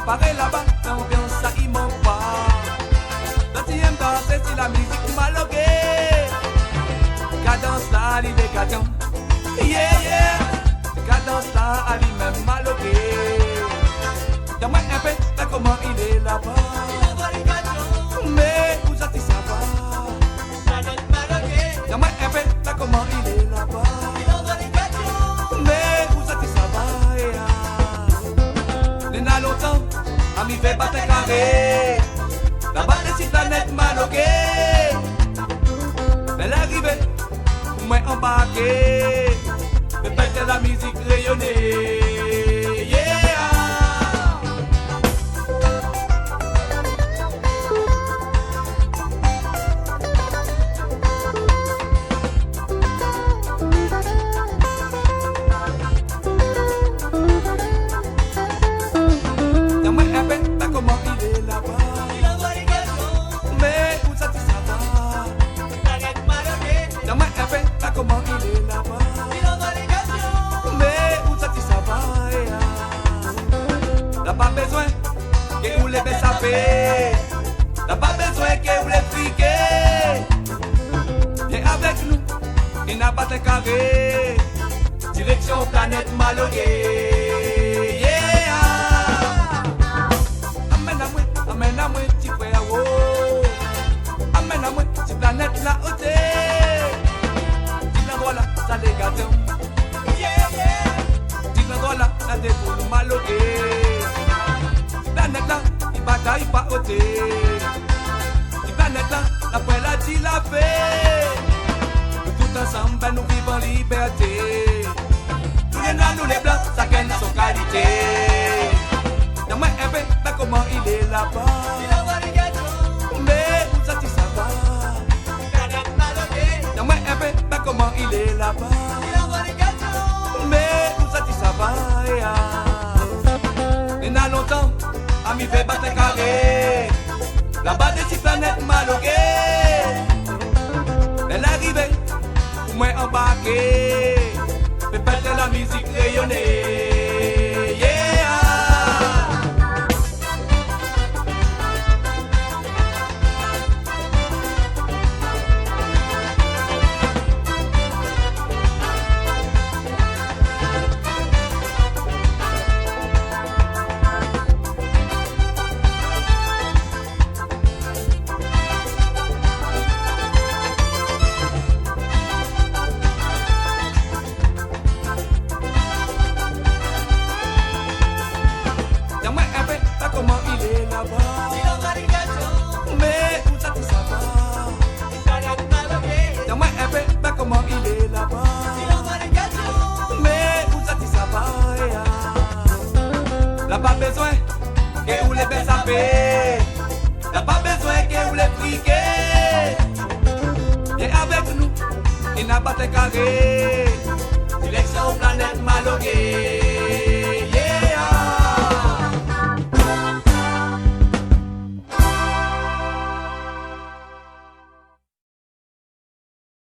Pareil là-bas, l'ambiance ça y manque pas. Quand tu aimes danser, c'est la musique maloguée. Cadence là, il est cadent. Yeah, yeah. Cadence là, elle est même maloguée. Y'a moi un peu, là comment il est là-bas. Mais où ça tu ça va? Y'a moi un peu, là comment il est là-bas. Mais où ça tu ça va? N'a longtemps, à mi fait battre carré. Là-bas des planètes maloguées. Elle est arrivée, moi embarqué. Me pète la musique rayonnée. Comment il est là-bas? Mais où ça tu ça va? Y'a moi un peu, là comment il est là-bas? Mais où ça tu ça va? T'as pas besoin que vous les saper. T'as pas besoin que vous les friquer. Viens avec nous, il n'a pas de carré. Direction planète maloguée. Amène à moi, petit frère, oh. Amène à moi, petit planète là, oh, t'es. Dis l'endroit là, ça les gâteaux. Yeah, yeah. Dis l'endroit là, ça des boules maloguées. Petit planète là, il bataille pas, oh, t'es. Petit planète là, la poêle a dit la paix. Tout ensemble, ben, nous vivons en liberté. Tous les noirs, nous les blancs, ça gagne son qualité. Y'a moi un peu, là comment il est là-bas. Mais où ça tu ça va? Y'a moi un peu, là comment il est là-bas. Mais où ça tu ça va? Il n'a longtemps, à mi fait battre carré. Là-bas des six planètes maloguées. Elle est arrivée, pour moi embarqué. Fait perdre la musique rayonnée. Comment il est là-bas? Mais où ça tu ça va? Y'a moi un peu, bah comment il est là-bas? Mais où ça tu ça va? Y'a pas besoin que vous les baissez à paix. Y'a pas besoin que vous les friquez. Viens avec nous, il n'a pas de carré.